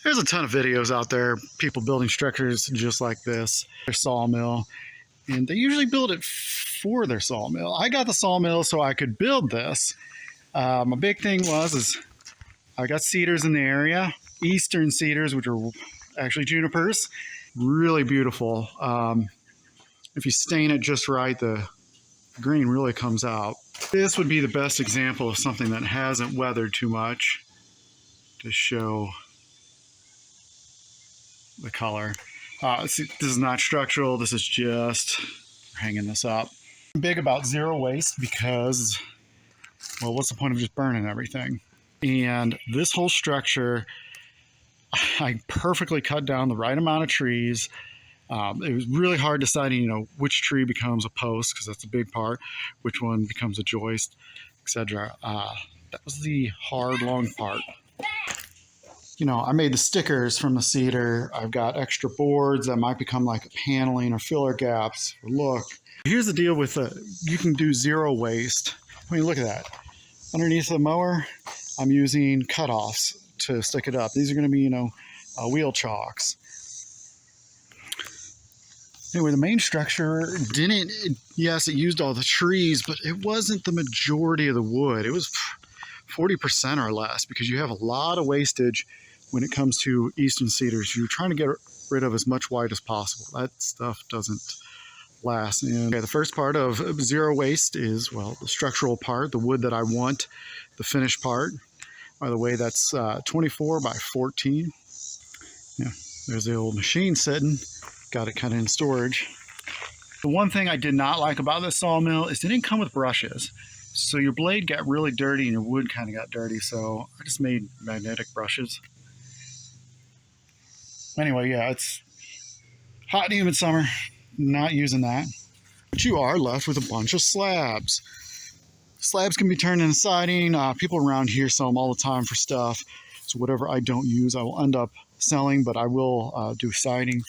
There's a ton of videos out there, people building structures just like this, their sawmill, and they usually build it for their sawmill. I got the sawmill so I could build this. My big thing is I got cedars in the area, eastern cedars, which are actually junipers, really beautiful. If you stain it just right, the green really comes out. This would be the best example of something that hasn't weathered too much to show the color. See, this is not structural, this is just hanging this up. I'm big about zero waste because, well, what's the point of just burning everything? And this whole structure, I perfectly cut down the right amount of trees. It was really hard deciding, which tree becomes a post, because that's a big part, which one becomes a joist, etc. That was the hard, long part. I made the stickers from the cedar. I've got extra boards that might become like paneling or filler gaps for look. Here's the deal with you can do zero waste. I mean, look at that. Underneath the mower, I'm using cutoffs to stick it up. These are going to be, wheel chocks. Anyway, the main structure yes, it used all the trees, but it wasn't the majority of the wood. It was 40% or less, because you have a lot of wastage when it comes to eastern cedars. You're trying to get rid of as much white as possible. That stuff doesn't last. And the first part of zero waste is, well, the structural part, the wood that I want, the finished part. By the way, that's 24 by 14. Yeah, there's the old machine sitting. Got it kind of in storage. The one thing I did not like about this sawmill is it didn't come with brushes. So your blade got really dirty and your wood kind of got dirty. So I just made magnetic brushes. Anyway, yeah, it's hot and humid summer. Not using that. But you are left with a bunch of slabs. Slabs can be turned into siding. People around here sell them all the time for stuff. So whatever I don't use, I will end up selling, but I will do siding.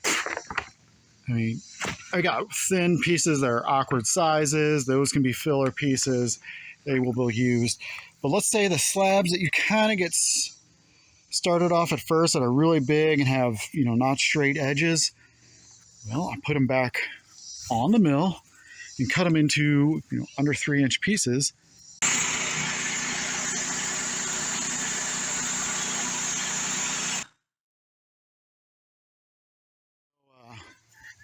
I mean, I got thin pieces that are awkward sizes. Those can be filler pieces. They will be used. But let's say the slabs that you kind of get started off at first that are really big and have, not straight edges. Well, I put them back on the mill and cut them into, under 3-inch pieces.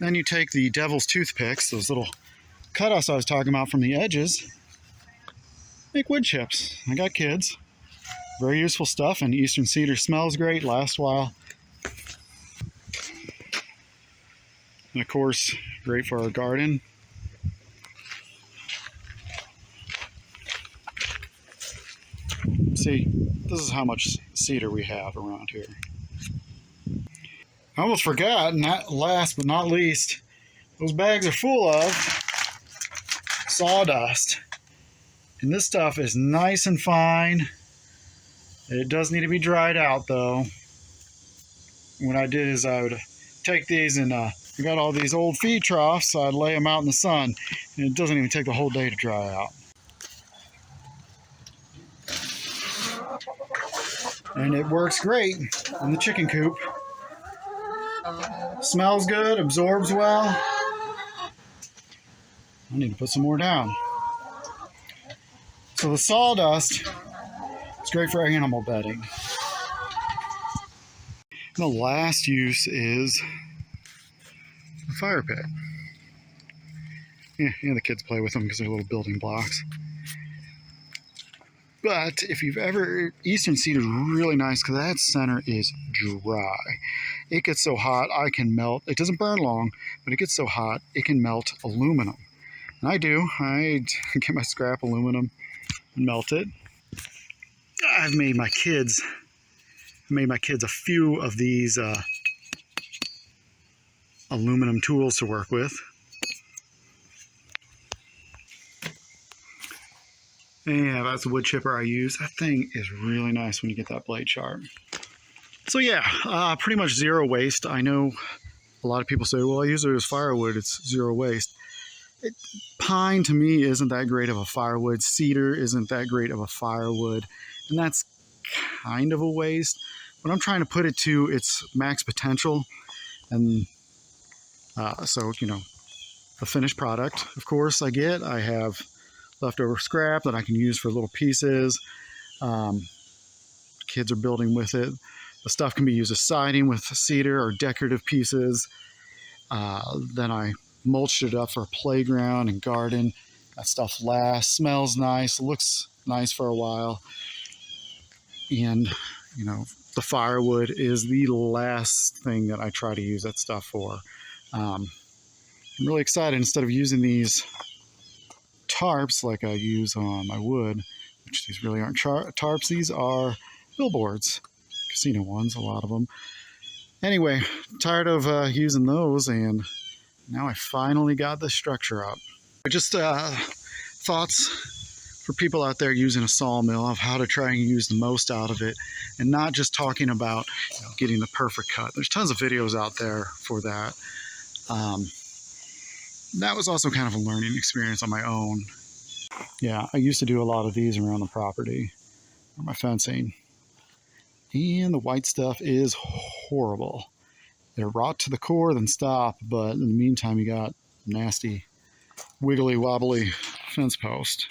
Then you take the devil's toothpicks, those little cutoffs I was talking about from the edges, make wood chips. I got kids. Very useful stuff, and eastern cedar smells great, lasts a while. And of course, great for our garden. See, this is how much cedar we have around here. I almost forgot, not last but not least, those bags are full of sawdust. And this stuff is nice and fine. It does need to be dried out though. What I did is I would take these and I got all these old feed troughs, so I'd lay them out in the sun. And it doesn't even take the whole day to dry out. And it works great in the chicken coop. Smells good, absorbs well. I need to put some more down. So the sawdust is great for animal bedding. And the last use is a fire pit. Yeah, the kids play with them because they're little building blocks. But if you've ever, eastern cedar is really nice because that center is dry. It gets so hot, I can melt. It doesn't burn long, but it gets so hot, it can melt aluminum. And I do. I get my scrap aluminum and melt it. I've made my kids a few of these aluminum tools to work with. Yeah, that's a wood chipper I use. That thing is really nice when you get that blade sharp. So yeah, pretty much zero waste. I know a lot of people say, well, I use it as firewood, it's zero waste. Pine to me isn't that great of a firewood. Cedar isn't that great of a firewood. And that's kind of a waste, but I'm trying to put it to its max potential. And so, you know, the finished product, of course, I have leftover scrap that I can use for little pieces. Kids are building with it. The stuff can be used as siding with cedar or decorative pieces. Then I mulched it up for a playground and garden. That stuff lasts, smells nice, looks nice for a while. And, you know, the firewood is the last thing that I try to use that stuff for. I'm really excited, instead of using these tarps like I use on my wood, which these really aren't tarps, these are billboards, casino ones, a lot of them. Anyway, tired of using those, and now I finally got the structure up. Just thoughts for people out there using a sawmill of how to try and use the most out of it, and not just talking about, you know, getting the perfect cut. There's tons of videos out there for that. That was also kind of a learning experience on my own. Yeah, I used to do a lot of these around the property, or my fencing. And the white stuff is horrible. They're rot to the core, then stop, but in the meantime, you got nasty, wiggly, wobbly fence post.